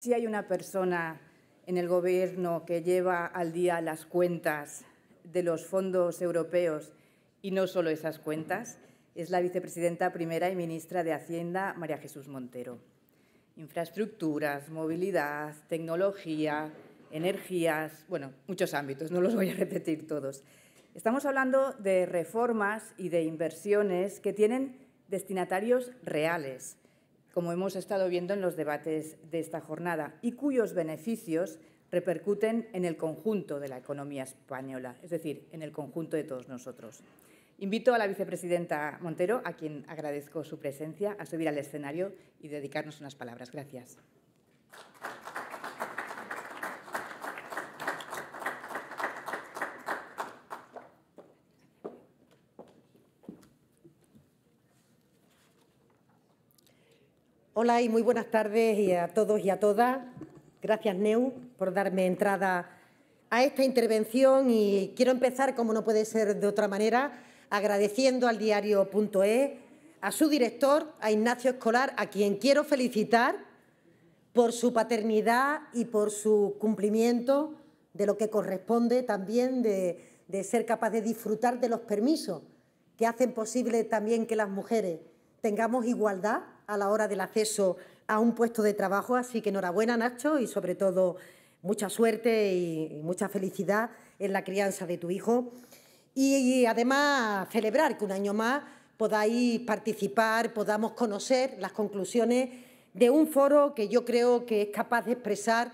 Si hay una persona en el Gobierno que lleva al día las cuentas de los fondos europeos y no solo esas cuentas, es la vicepresidenta primera y ministra de Hacienda, María Jesús Montero. Infraestructuras, movilidad, tecnología, energías, bueno, muchos ámbitos, no los voy a repetir todos. Estamos hablando de reformas y de inversiones que tienen destinatarios reales, como hemos estado viendo en los debates de esta jornada, y cuyos beneficios repercuten en el conjunto de la economía española, es decir, en el conjunto de todos nosotros. Invito a la vicepresidenta Montero, a quien agradezco su presencia, a subir al escenario y dedicarnos unas palabras. Gracias. Hola y muy buenas tardes a todos y a todas. Gracias, Neu, por darme entrada a esta intervención y quiero empezar, como no puede ser de otra manera, agradeciendo al diario.es, a su director, a Ignacio Escolar, a quien quiero felicitar por su paternidad y por su cumplimiento de lo que corresponde también de ser capaz de disfrutar de los permisos que hacen posible también que las mujeres tengamos igualdad a la hora del acceso a un puesto de trabajo. Así que enhorabuena, Nacho, y sobre todo mucha suerte y mucha felicidad en la crianza de tu hijo. Y además celebrar que un año más podáis participar, podamos conocer las conclusiones de un foro que yo creo que es capaz de expresar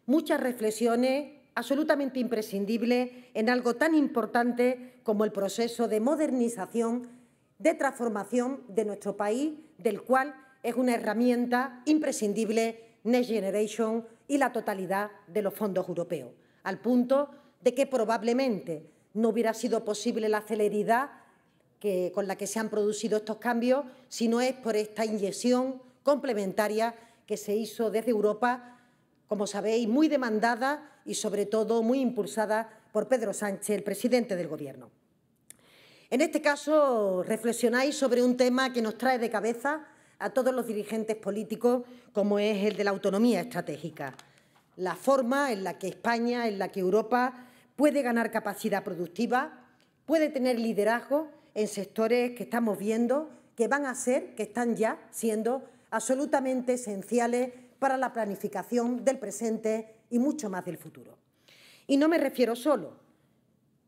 muchas reflexiones absolutamente imprescindibles en algo tan importante como el proceso de modernización, de transformación de nuestro país, del cual es una herramienta imprescindible Next Generation y la totalidad de los fondos europeos, al punto de que probablemente no hubiera sido posible la celeridad con la que se han producido estos cambios si no es por esta inyección complementaria que se hizo desde Europa, como sabéis, muy demandada y, sobre todo, muy impulsada por Pedro Sánchez, el presidente del Gobierno. En este caso, reflexionáis sobre un tema que nos trae de cabeza a todos los dirigentes políticos, como es el de la autonomía estratégica, la forma en la que España, en la que Europa puede ganar capacidad productiva, puede tener liderazgo en sectores que estamos viendo que van a ser, que están ya siendo absolutamente esenciales para la planificación del presente y mucho más del futuro. Y no me refiero solo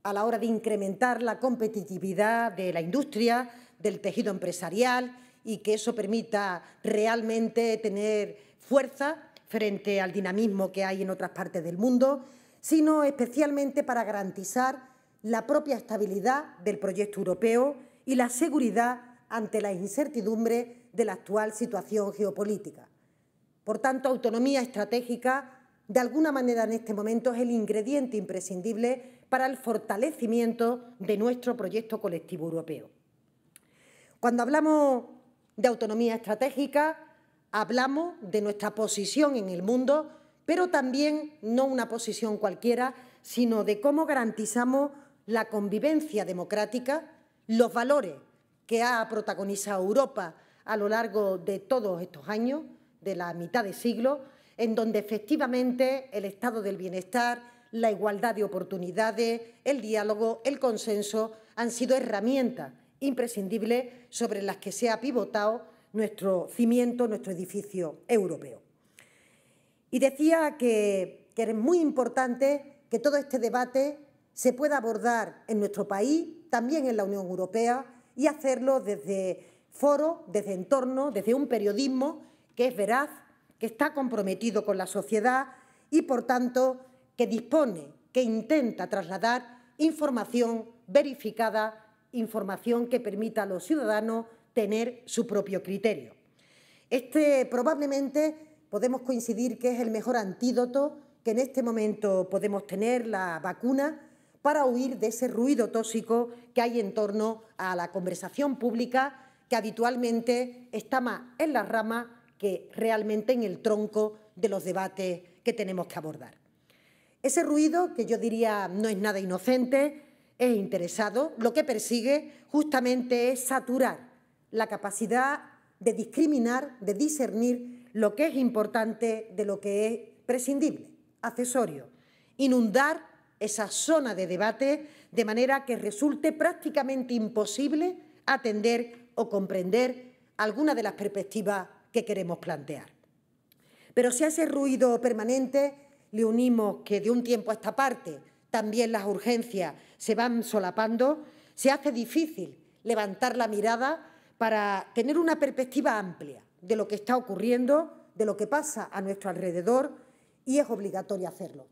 a la hora de incrementar la competitividad de la industria, del tejido empresarial y que eso permita realmente tener fuerza frente al dinamismo que hay en otras partes del mundo, sino especialmente para garantizar la propia estabilidad del proyecto europeo y la seguridad ante la incertidumbre de la actual situación geopolítica. Por tanto, autonomía estratégica, de alguna manera en este momento, es el ingrediente imprescindible para el fortalecimiento de nuestro proyecto colectivo europeo. Cuando hablamos de autonomía estratégica, hablamos de nuestra posición en el mundo, pero también no una posición cualquiera, sino de cómo garantizamos la convivencia democrática, los valores que ha protagonizado Europa a lo largo de todos estos años, de la mitad de siglo, en donde efectivamente el estado del bienestar, la igualdad de oportunidades, el diálogo, el consenso han sido herramientas imprescindibles sobre las que se ha pivotado nuestro cimiento, nuestro edificio europeo. Y decía que es muy importante que todo este debate se pueda abordar en nuestro país, también en la Unión Europea, y hacerlo desde foros, desde entornos, desde un periodismo que es veraz, que está comprometido con la sociedad y, por tanto, que dispone, que intenta trasladar información verificada, información que permita a los ciudadanos tener su propio criterio. Probablemente podemos coincidir que es el mejor antídoto que en este momento podemos tener, la vacuna, para huir de ese ruido tóxico que hay en torno a la conversación pública, que habitualmente está más en las ramas que realmente en el tronco de los debates que tenemos que abordar. Ese ruido, que yo diría no es nada inocente, es interesado, lo que persigue justamente es saturar la capacidad de discriminar, de discernir lo que es importante de lo que es prescindible, accesorio, inundar esa zona de debate de manera que resulte prácticamente imposible atender o comprender alguna de las perspectivas que queremos plantear. Pero si a ese ruido permanente le unimos que de un tiempo a esta parte también las urgencias se van solapando, se hace difícil levantar la mirada para tener una perspectiva amplia de lo que está ocurriendo, de lo que pasa a nuestro alrededor, y es obligatorio hacerlo.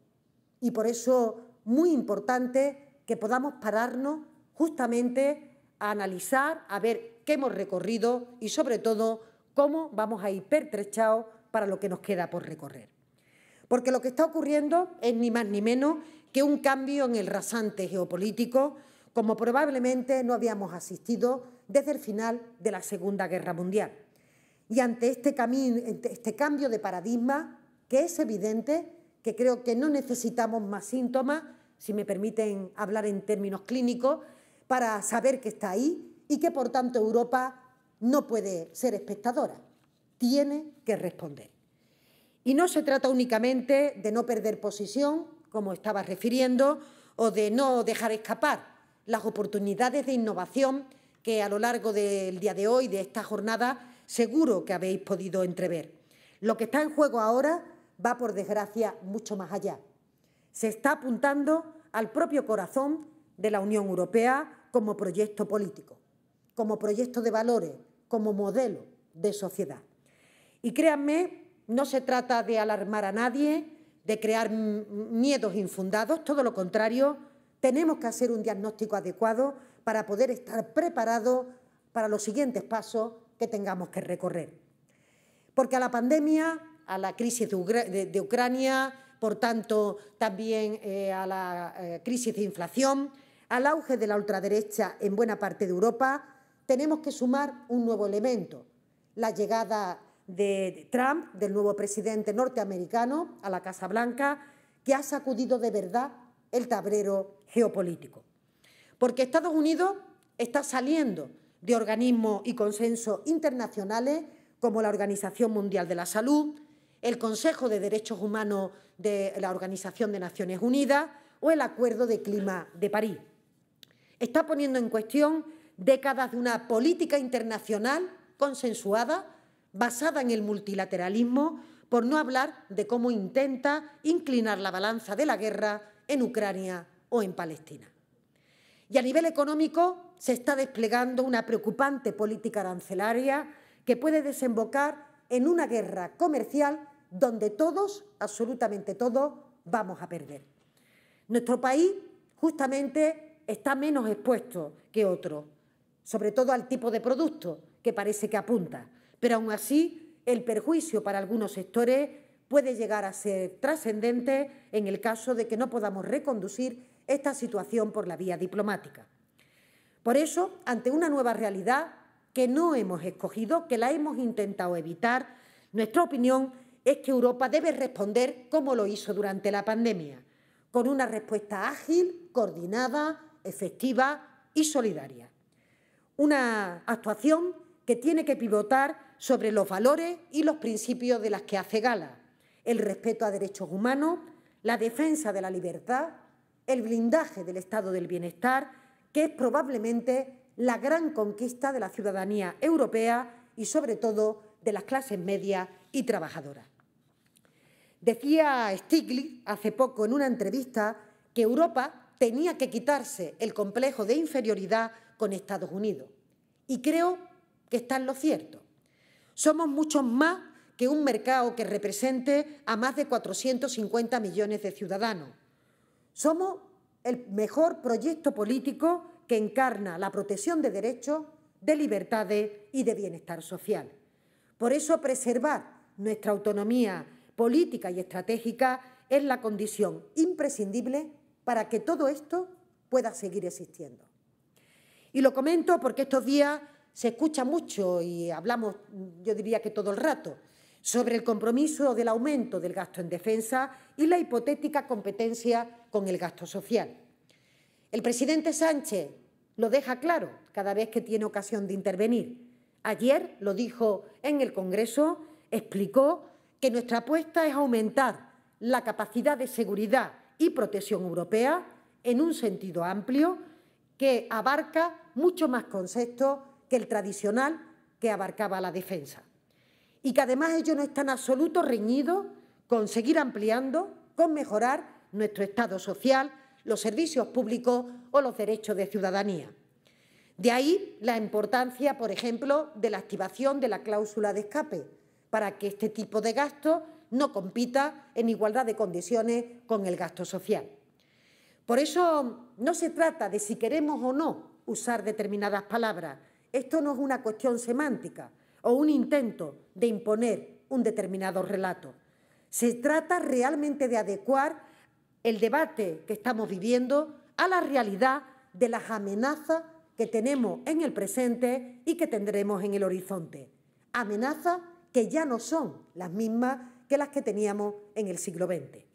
Y por eso muy importante que podamos pararnos justamente a analizar, a ver qué hemos recorrido y, sobre todo, cómo vamos a ir pertrechados para lo que nos queda por recorrer. Porque lo que está ocurriendo es ni más ni menos que un cambio en el rasante geopolítico, como probablemente no habíamos asistido desde el final de la Segunda Guerra Mundial. Y ante este cambio de paradigma, que es evidente, que creo que no necesitamos más síntomas, si me permiten hablar en términos clínicos, para saber que está ahí y que, por tanto, Europa no puede ser espectadora, tiene que responder. Y no se trata únicamente de no perder posición, como estaba refiriendo, o de no dejar escapar las oportunidades de innovación que a lo largo del día de hoy, de esta jornada, seguro que habéis podido entrever. Lo que está en juego ahora va, por desgracia, mucho más allá. Se está apuntando al propio corazón de la Unión Europea como proyecto político, como proyecto de valores, como modelo de sociedad. Y créanme, no se trata de alarmar a nadie, de crear miedos infundados, todo lo contrario, tenemos que hacer un diagnóstico adecuado para poder estar preparados para los siguientes pasos que tengamos que recorrer. Porque a la pandemia, a la crisis de Ucrania, por tanto, también a la crisis de inflación, al auge de la ultraderecha en buena parte de Europa, tenemos que sumar un nuevo elemento, la llegada de Trump, del nuevo presidente norteamericano, a la Casa Blanca, que ha sacudido de verdad el tablero geopolítico. Porque Estados Unidos está saliendo de organismos y consensos internacionales como la Organización Mundial de la Salud, el Consejo de Derechos Humanos de la Organización de Naciones Unidas o el Acuerdo de Clima de París. Está poniendo en cuestión décadas de una política internacional consensuada, basada en el multilateralismo, por no hablar de cómo intenta inclinar la balanza de la guerra en Ucrania o en Palestina. Y a nivel económico se está desplegando una preocupante política arancelaria que puede desembocar en una guerra comercial donde todos, absolutamente todos, vamos a perder. Nuestro país justamente está menos expuesto que otros, sobre todo al tipo de producto que parece que apunta, pero aún así el perjuicio para algunos sectores puede llegar a ser trascendente en el caso de que no podamos reconducir esta situación por la vía diplomática. Por eso, ante una nueva realidad que no hemos escogido, que la hemos intentado evitar, nuestra opinión es que Europa debe responder como lo hizo durante la pandemia, con una respuesta ágil, coordinada, efectiva y solidaria. Una actuación que tiene que pivotar sobre los valores y los principios de las que hace gala: el respeto a derechos humanos, la defensa de la libertad, el blindaje del estado del bienestar, que es probablemente la gran conquista de la ciudadanía europea y, sobre todo, de las clases medias y trabajadoras. Decía Stiglitz hace poco en una entrevista que Europa tenía que quitarse el complejo de inferioridad con Estados Unidos. Y creo que está en lo cierto. Somos muchos más que un mercado que represente a más de 450 millones de ciudadanos. Somos el mejor proyecto político que encarna la protección de derechos, de libertades y de bienestar social. Por eso, preservar nuestra autonomía política y estratégica es la condición imprescindible para que todo esto pueda seguir existiendo. Y lo comento porque estos días se escucha mucho y hablamos, yo diría que todo el rato, sobre el compromiso del aumento del gasto en defensa y la hipotética competencia con el gasto social. El presidente Sánchez lo deja claro cada vez que tiene ocasión de intervenir. Ayer lo dijo en el Congreso, explicó que nuestra apuesta es aumentar la capacidad de seguridad y protección europea en un sentido amplio que abarca mucho más conceptos que el tradicional que abarcaba la defensa. Y que además ello no está en absoluto reñido con seguir ampliando, con mejorar nuestro Estado social, los servicios públicos o los derechos de ciudadanía. De ahí la importancia, por ejemplo, de la activación de la cláusula de escape, para que este tipo de gasto no compita en igualdad de condiciones con el gasto social. Por eso no se trata de si queremos o no usar determinadas palabras. Esto no es una cuestión semántica o un intento de imponer un determinado relato. Se trata realmente de adecuar el debate que estamos viviendo a la realidad de las amenazas que tenemos en el presente y que tendremos en el horizonte. Amenazas que ya no son las mismas que las que teníamos en el siglo XX.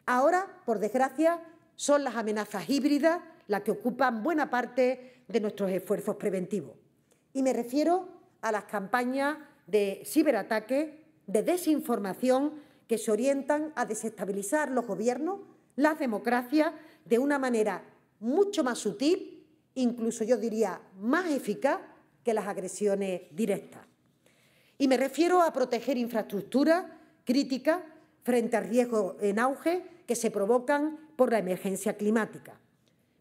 Ahora, por desgracia, son las amenazas híbridas las que ocupan buena parte de nuestros esfuerzos preventivos. Y me refiero a las campañas de ciberataque, de desinformación, que se orientan a desestabilizar los gobiernos, las democracias, de una manera mucho más sutil, incluso yo diría más eficaz que las agresiones directas. Y me refiero a proteger infraestructuras críticas frente a riesgos en auge que se provocan por la emergencia climática.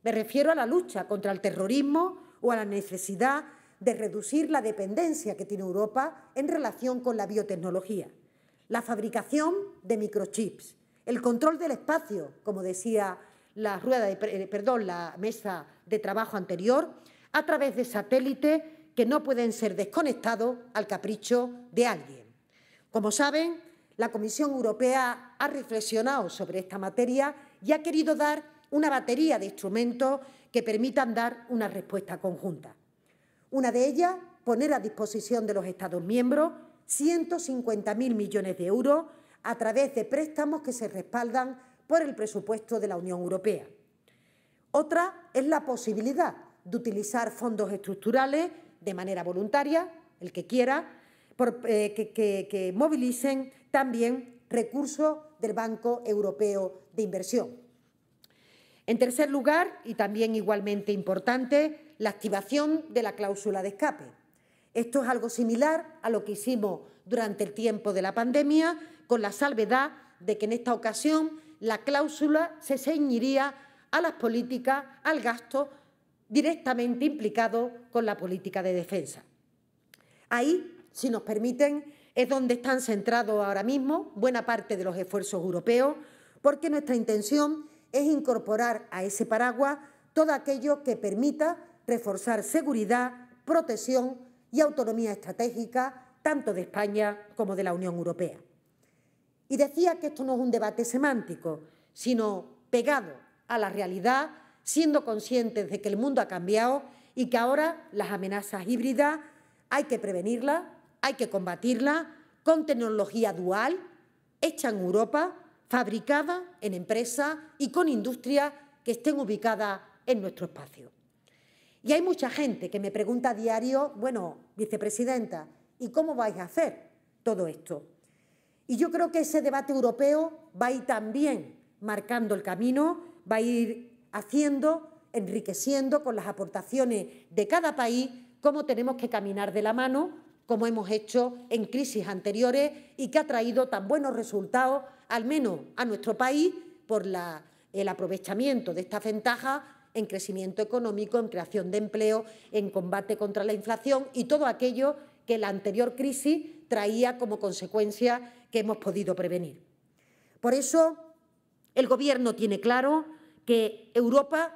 Me refiero a la lucha contra el terrorismo o a la necesidad de reducir la dependencia que tiene Europa en relación con la biotecnología, la fabricación de microchips, el control del espacio, como decía la mesa de trabajo anterior, a través de satélites que no pueden ser desconectados al capricho de alguien. Como saben, la Comisión Europea ha reflexionado sobre esta materia y ha querido dar una batería de instrumentos que permitan dar una respuesta conjunta. Una de ellas, poner a disposición de los Estados miembros 150.000 millones de euros a través de préstamos que se respaldan por el presupuesto de la Unión Europea. Otra es la posibilidad de utilizar fondos estructurales de manera voluntaria, el que quiera, que movilicen también recursos del Banco Europeo de Inversión. En tercer lugar, y también igualmente importante, la activación de la cláusula de escape. Esto es algo similar a lo que hicimos durante el tiempo de la pandemia, con la salvedad de que en esta ocasión la cláusula se ceñiría a las políticas, al gasto directamente implicado con la política de defensa. Ahí, si nos permiten, es donde están centrados ahora mismo buena parte de los esfuerzos europeos, porque nuestra intención es incorporar a ese paraguas todo aquello que permita reforzar seguridad, protección y autonomía estratégica tanto de España como de la Unión Europea. Y decía que esto no es un debate semántico, sino pegado a la realidad, siendo conscientes de que el mundo ha cambiado y que ahora las amenazas híbridas hay que prevenirlas, hay que combatirlas con tecnología dual, hecha en Europa, fabricada en empresas y con industrias que estén ubicadas en nuestro espacio. Y hay mucha gente que me pregunta a diario, bueno, vicepresidenta, ¿y cómo vais a hacer todo esto? Y yo creo que ese debate europeo va a ir también marcando el camino, va a ir haciendo, enriqueciendo con las aportaciones de cada país cómo tenemos que caminar de la mano, como hemos hecho en crisis anteriores y que ha traído tan buenos resultados, al menos a nuestro país, por el aprovechamiento de estas ventajas en crecimiento económico, en creación de empleo, en combate contra la inflación y todo aquello que la anterior crisis traía como consecuencia que hemos podido prevenir. Por eso, el Gobierno tiene claro que Europa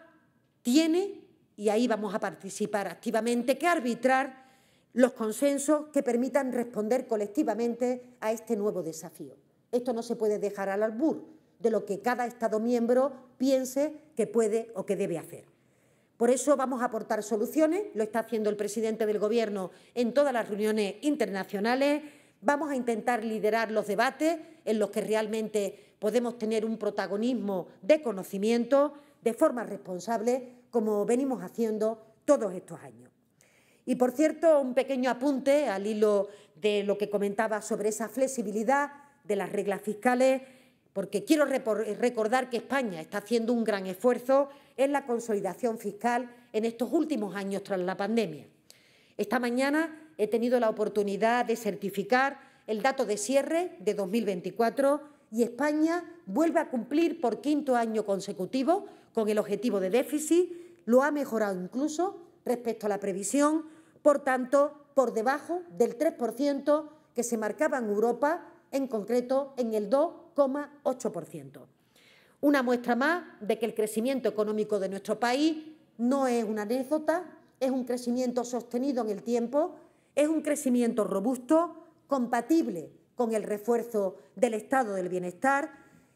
tiene, y ahí vamos a participar activamente, que arbitrar los consensos que permitan responder colectivamente a este nuevo desafío. Esto no se puede dejar al albur de lo que cada Estado miembro piense que puede o que debe hacer. Por eso vamos a aportar soluciones, lo está haciendo el presidente del Gobierno en todas las reuniones internacionales. Vamos a intentar liderar los debates en los que realmente podemos tener un protagonismo de conocimiento de forma responsable, como venimos haciendo todos estos años. Y, por cierto, un pequeño apunte al hilo de lo que comentaba sobre esa flexibilidad de las reglas fiscales, porque quiero recordar que España está haciendo un gran esfuerzo en la consolidación fiscal en estos últimos años tras la pandemia. Esta mañana he tenido la oportunidad de certificar el dato de cierre de 2024 y España vuelve a cumplir por quinto año consecutivo con el objetivo de déficit, lo ha mejorado incluso respecto a la previsión, por tanto, por debajo del 3% que se marcaba en Europa, en concreto en el 2,8%. Una muestra más de que el crecimiento económico de nuestro país no es una anécdota, es un crecimiento sostenido en el tiempo, es un crecimiento robusto, compatible con el refuerzo del estado del bienestar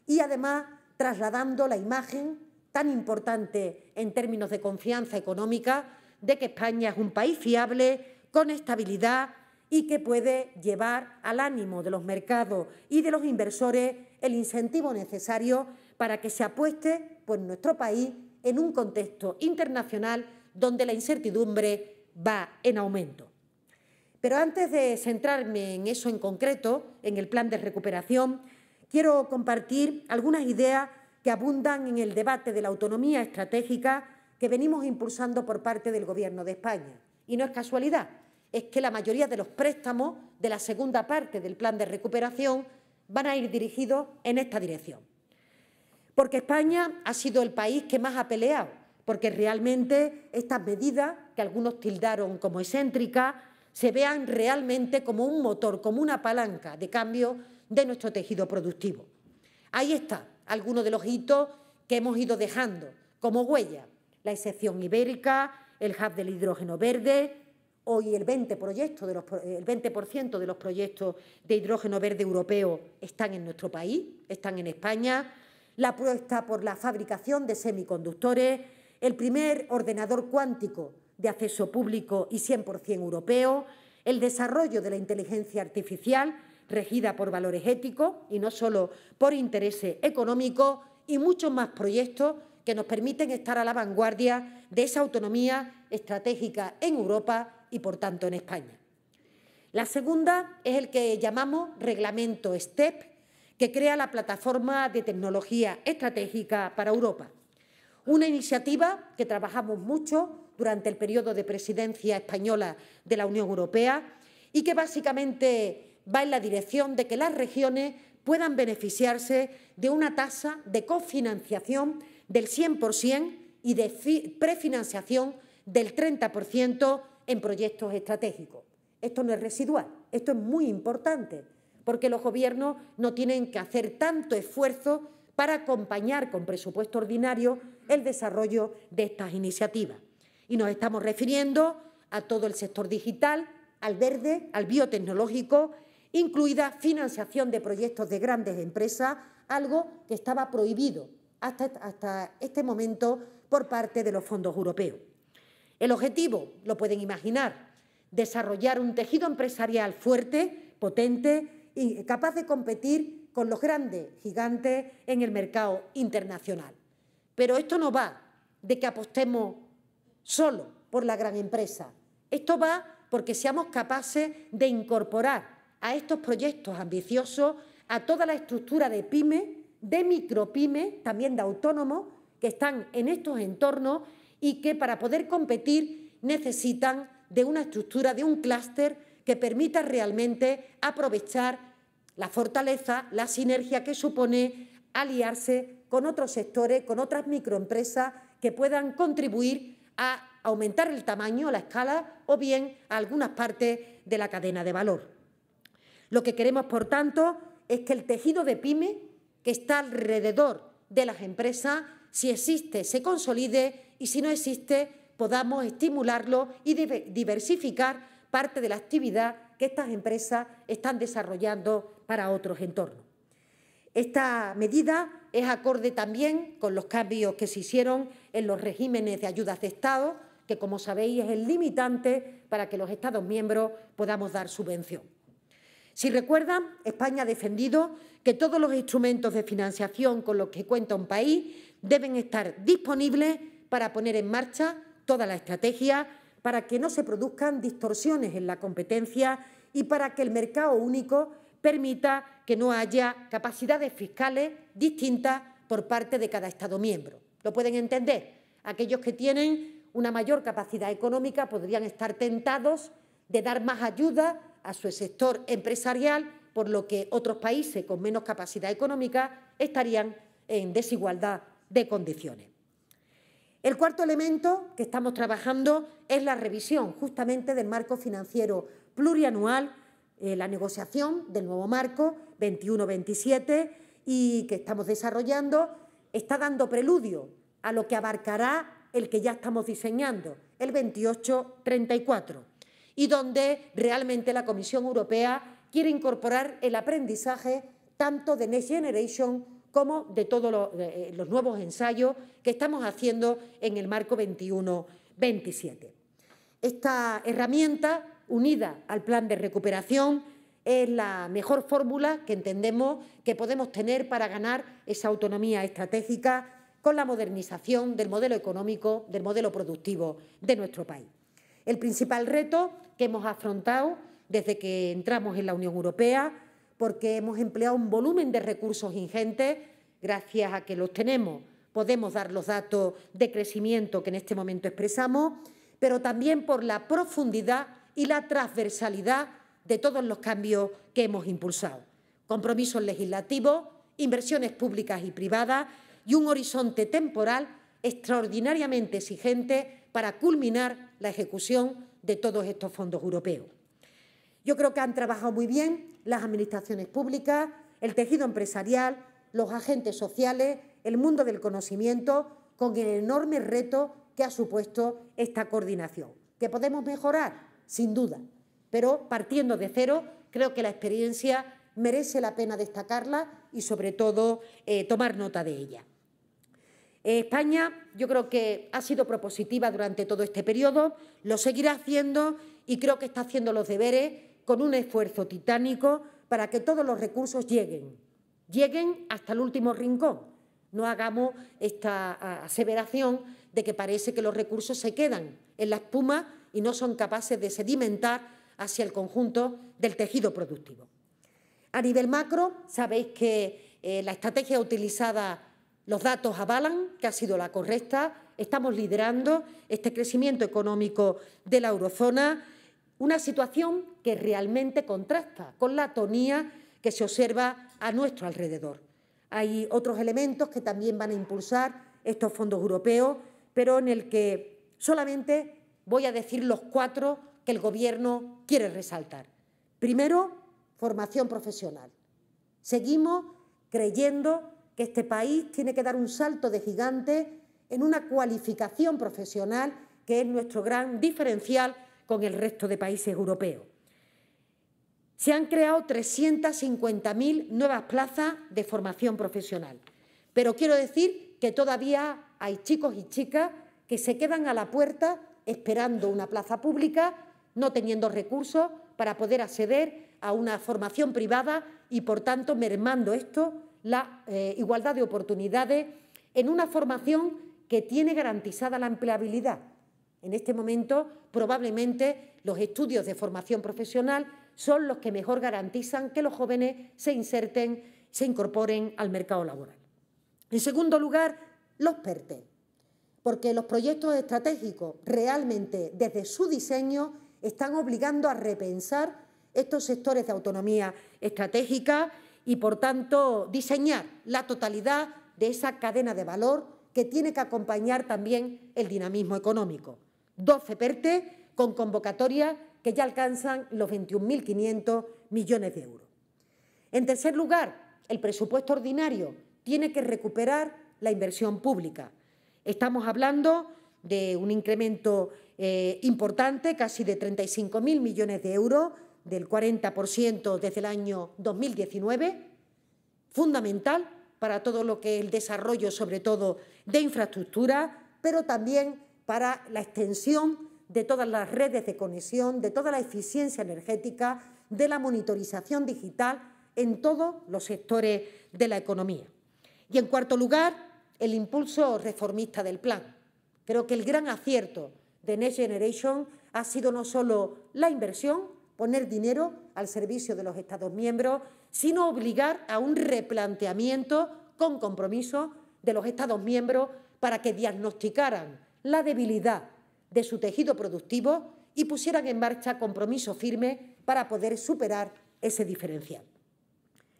y, además, trasladando la imagen tan importante en términos de confianza económica de que España es un país fiable, con estabilidad y que puede llevar al ánimo de los mercados y de los inversores el incentivo necesario para que se apueste por nuestro país en un contexto internacional donde la incertidumbre va en aumento. Pero antes de centrarme en eso en concreto, en el plan de recuperación, quiero compartir algunas ideas que abundan en el debate de la autonomía estratégica que venimos impulsando por parte del Gobierno de España. Y no es casualidad, es que la mayoría de los préstamos de la segunda parte del plan de recuperación van a ir dirigidos en esta dirección. Porque España ha sido el país que más ha peleado, porque realmente estas medidas, que algunos tildaron como excéntricas, se vean realmente como un motor, como una palanca de cambio de nuestro tejido productivo. Ahí está algunos de los hitos que hemos ido dejando como huella: la excepción ibérica, el hub del hidrógeno verde. Hoy el 20% de los proyectos de hidrógeno verde europeo están en nuestro país, están en España. La apuesta por la fabricación de semiconductores, el primer ordenador cuántico de acceso público y 100% europeo, el desarrollo de la inteligencia artificial regida por valores éticos y no solo por intereses económicos, y muchos más proyectos que nos permiten estar a la vanguardia de esa autonomía estratégica en Europa y, por tanto, en España. La segunda es el que llamamos Reglamento STEP, que crea la Plataforma de Tecnología Estratégica para Europa. Una iniciativa que trabajamos mucho durante el periodo de presidencia española de la Unión Europea y que básicamente va en la dirección de que las regiones puedan beneficiarse de una tasa de cofinanciación del 100% y de prefinanciación del 30% en proyectos estratégicos. Esto no es residual, esto es muy importante, porque los gobiernos no tienen que hacer tanto esfuerzo para acompañar con presupuesto ordinario el desarrollo de estas iniciativas. Y nos estamos refiriendo a todo el sector digital, al verde, al biotecnológico, incluida financiación de proyectos de grandes empresas, algo que estaba prohibido hasta este momento por parte de los fondos europeos. El objetivo, lo pueden imaginar, desarrollar un tejido empresarial fuerte, potente y capaz de competir con los grandes gigantes en el mercado internacional. Pero esto no va de que apostemos solo por la gran empresa. Esto va porque seamos capaces de incorporar a estos proyectos ambiciosos a toda la estructura de pymes, de micropymes, también de autónomos, que están en estos entornos y que para poder competir necesitan de una estructura, de un clúster que permita realmente aprovechar la fortaleza, la sinergia que supone aliarse con otros sectores, con otras microempresas que puedan contribuir a aumentar el tamaño, la escala o bien a algunas partes de la cadena de valor. Lo que queremos, por tanto, es que el tejido de pyme que está alrededor de las empresas, si existe, se consolide y si no existe, podamos estimularlo y diversificar parte de la actividad que estas empresas están desarrollando para otros entornos. Esta medida es acorde también con los cambios que se hicieron en los regímenes de ayudas de Estado, que, como sabéis, es el limitante para que los Estados miembros podamos dar subvención. Si recuerdan, España ha defendido que todos los instrumentos de financiación con los que cuenta un país deben estar disponibles para poner en marcha toda la estrategia, para que no se produzcan distorsiones en la competencia y para que el mercado único permita que no haya capacidades fiscales distintas por parte de cada Estado miembro. ¿Lo pueden entender? Aquellos que tienen una mayor capacidad económica podrían estar tentados de dar más ayuda a su sector empresarial, por lo que otros países con menos capacidad económica estarían en desigualdad de condiciones. El cuarto elemento que estamos trabajando es la revisión justamente del marco financiero plurianual, la negociación del nuevo marco 21-27 y que estamos desarrollando está dando preludio a lo que abarcará el que ya estamos diseñando, el 28-34, y donde realmente la Comisión Europea quiere incorporar el aprendizaje tanto de Next Generation como de todos los nuevos ensayos que estamos haciendo en el marco 21-27. Esta herramienta, unida al plan de recuperación, es la mejor fórmula que entendemos que podemos tener para ganar esa autonomía estratégica con la modernización del modelo económico, del modelo productivo de nuestro país. El principal reto que hemos afrontado desde que entramos en la Unión Europea, porque hemos empleado un volumen de recursos ingentes, gracias a que los tenemos, podemos dar los datos de crecimiento que en este momento expresamos, pero también por la profundidad y la transversalidad de todos los cambios que hemos impulsado. Compromisos legislativos, inversiones públicas y privadas y un horizonte temporal extraordinariamente exigente para culminar la ejecución de todos estos fondos europeos. Yo creo que han trabajado muy bien las administraciones públicas, el tejido empresarial, los agentes sociales, el mundo del conocimiento, con el enorme reto que ha supuesto esta coordinación. ¿Que podemos mejorar? Sin duda, pero partiendo de cero, creo que la experiencia merece la pena destacarla y, sobre todo, tomar nota de ella. España, yo creo que ha sido propositiva durante todo este periodo, lo seguirá haciendo y creo que está haciendo los deberes con un esfuerzo titánico para que todos los recursos lleguen hasta el último rincón. No hagamos esta aseveración de que parece que los recursos se quedan en la espuma y no son capaces de sedimentar hacia el conjunto del tejido productivo. A nivel macro, sabéis que la estrategia utilizada, los datos avalan que ha sido la correcta. Estamos liderando este crecimiento económico de la eurozona, una situación que realmente contrasta con la atonía que se observa a nuestro alrededor. Hay otros elementos que también van a impulsar estos fondos europeos, pero en el que solamente voy a decir los 4 que el Gobierno quiere resaltar. Primero, formación profesional. Seguimos creyendo que este país tiene que dar un salto de gigante en una cualificación profesional que es nuestro gran diferencial con el resto de países europeos. Se han creado 350.000 nuevas plazas de formación profesional, pero quiero decir que todavía hay chicos y chicas que se quedan a la puerta esperando una plaza pública, no teniendo recursos para poder acceder a una formación privada y, por tanto, mermando esto la igualdad de oportunidades en una formación que tiene garantizada la empleabilidad. En este momento, probablemente, los estudios de formación profesional son los que mejor garantizan que los jóvenes se inserten, se incorporen al mercado laboral. En segundo lugar, los PERTE, porque los proyectos estratégicos realmente, desde su diseño, están obligando a repensar estos sectores de autonomía estratégica y, por tanto, diseñar la totalidad de esa cadena de valor que tiene que acompañar también el dinamismo económico. 12 PERTE con convocatorias que ya alcanzan los 21.500 millones de euros. En tercer lugar, el presupuesto ordinario tiene que recuperar la inversión pública. Estamos hablando de un incremento importante, casi de 35.000 millones de euros, del 40% desde el año 2019, fundamental para todo lo que es el desarrollo, sobre todo, de infraestructura, pero también para la extensión de todas las redes de conexión, de toda la eficiencia energética, de la monitorización digital en todos los sectores de la economía. Y, en cuarto lugar, el impulso reformista del plan. Creo que el gran acierto de Next Generation ha sido no solo la inversión, poner dinero al servicio de los Estados miembros, sino obligar a un replanteamiento con compromiso de los Estados miembros para que diagnosticaran la debilidad de su tejido productivo y pusieran en marcha compromisos firmes para poder superar ese diferencial.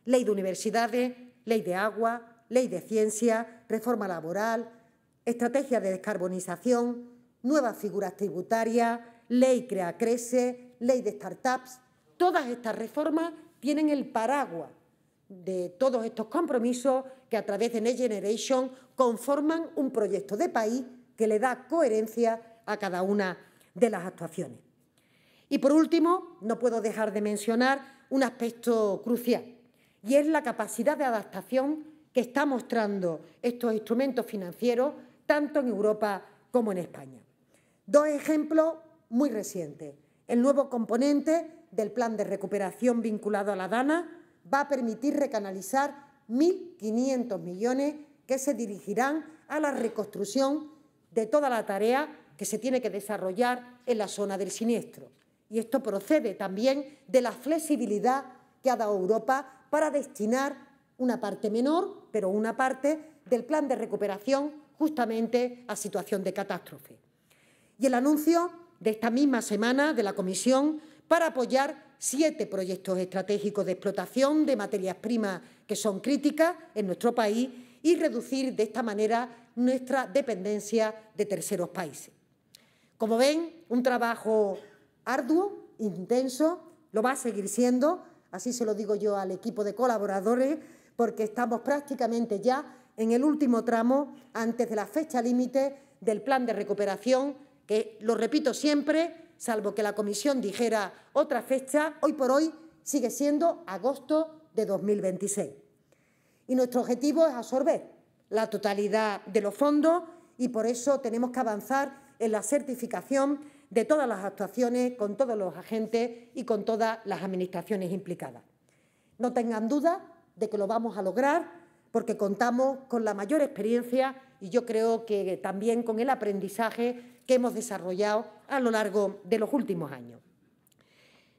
Ley de universidades, ley de agua, ley de ciencia, reforma laboral, estrategia de descarbonización, nuevas figuras tributarias, ley Crea-Crece, ley de startups. Todas estas reformas tienen el paraguas de todos estos compromisos que a través de Next Generation conforman un proyecto de país que le da coherencia a cada una de las actuaciones. Y por último, no puedo dejar de mencionar un aspecto crucial y es la capacidad de adaptación que están mostrando estos instrumentos financieros tanto en Europa como en España. Dos ejemplos muy recientes. El nuevo componente del plan de recuperación vinculado a la DANA va a permitir recanalizar 1.500 millones que se dirigirán a la reconstrucción de toda la tarea que se tiene que desarrollar en la zona del siniestro. Y esto procede también de la flexibilidad que ha dado Europa para destinar una parte menor, pero una parte del plan de recuperación justamente a situación de catástrofe. Y el anuncio de esta misma semana de la Comisión para apoyar 7 proyectos estratégicos de explotación de materias primas que son críticas en nuestro país y reducir de esta manera nuestra dependencia de terceros países. Como ven, un trabajo arduo, intenso, lo va a seguir siendo, así se lo digo yo al equipo de colaboradores, porque estamos prácticamente ya en el último tramo antes de la fecha límite del plan de recuperación, que, lo repito siempre, salvo que la Comisión dijera otra fecha, hoy por hoy sigue siendo agosto de 2026. Y nuestro objetivo es absorber la totalidad de los fondos y por eso tenemos que avanzar en la certificación de todas las actuaciones con todos los agentes y con todas las administraciones implicadas. No tengan duda de que lo vamos a lograr porque contamos con la mayor experiencia y yo creo que también con el aprendizaje que hemos desarrollado a lo largo de los últimos años.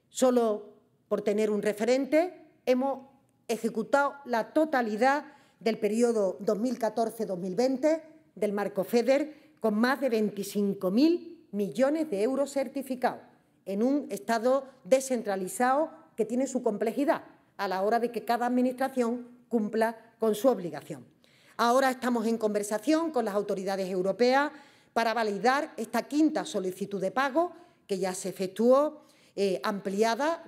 Solo por tener un referente, hemos ejecutado la totalidad del periodo 2014-2020 del marco FEDER con más de 25.000 millones de euros certificados en un Estado descentralizado que tiene su complejidad a la hora de que cada administración cumpla con su obligación. Ahora estamos en conversación con las autoridades europeas para validar esta 5ª solicitud de pago que ya se efectuó, ampliada,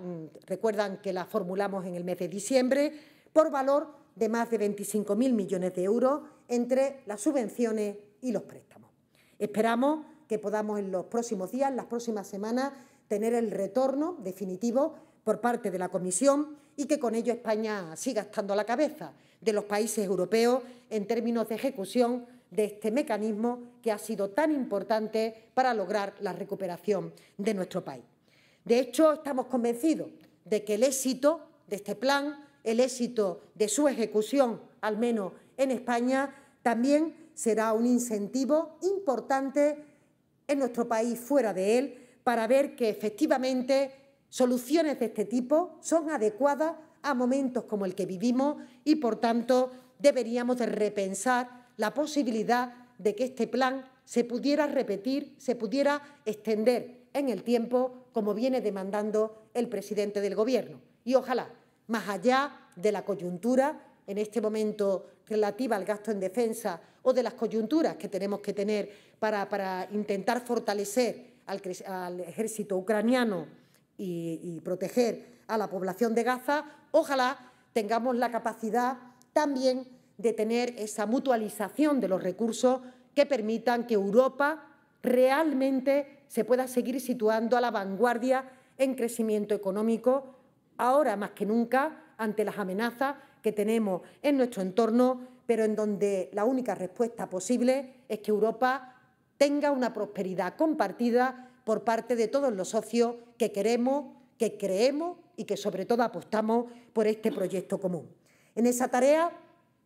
recuerdan que la formulamos en el mes de diciembre, por valor de más de 25.000 millones de euros entre las subvenciones y los préstamos. Esperamos que podamos en los próximos días, en las próximas semanas, tener el retorno definitivo por parte de la Comisión y que con ello España siga estando a la cabeza de los países europeos en términos de ejecución de este mecanismo que ha sido tan importante para lograr la recuperación de nuestro país. De hecho, estamos convencidos de que el éxito de este plan, el éxito de su ejecución, al menos en España, también será un incentivo importante en nuestro país, fuera de él, para ver que efectivamente soluciones de este tipo son adecuadas a momentos como el que vivimos y, por tanto, deberíamos de repensar la posibilidad de que este plan se pudiera repetir, se pudiera extender en el tiempo, como viene demandando el presidente del Gobierno. Y ojalá, más allá de la coyuntura, en este momento relativa al gasto en defensa o de las coyunturas que tenemos que tener para intentar fortalecer al ejército ucraniano y proteger a la población de Gaza, ojalá tengamos la capacidad también de tener esa mutualización de los recursos que permitan que Europa realmente se pueda seguir situando a la vanguardia en crecimiento económico, ahora más que nunca, ante las amenazas que tenemos en nuestro entorno, pero en donde la única respuesta posible es que Europa tenga una prosperidad compartida por parte de todos los socios que queremos, que creemos y que sobre todo apostamos por este proyecto común. En esa tarea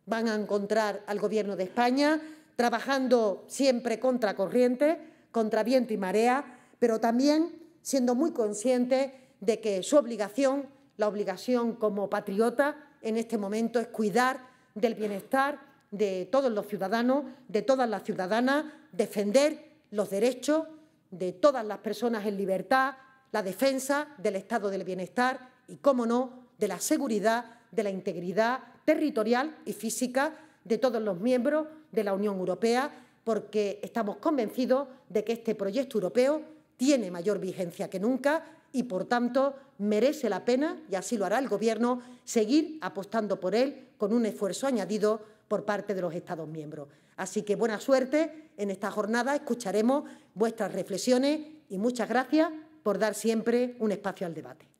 van a encontrar al Gobierno de España trabajando siempre contracorriente, contra viento y marea, pero también siendo muy conscientes de que su obligación, la obligación como patriota en este momento, es cuidar del bienestar de todos los ciudadanos, de todas las ciudadanas, defender los derechos de todas las personas en libertad, la defensa del estado del bienestar y, cómo no, de la seguridad, de la integridad territorial y física de todos los miembros de la Unión Europea, porque estamos convencidos de que este proyecto europeo tiene mayor vigencia que nunca y, por tanto, merece la pena, y así lo hará el Gobierno, seguir apostando por él con un esfuerzo añadido por parte de los Estados miembros. Así que buena suerte en esta jornada, escucharemos vuestras reflexiones y muchas gracias por dar siempre un espacio al debate.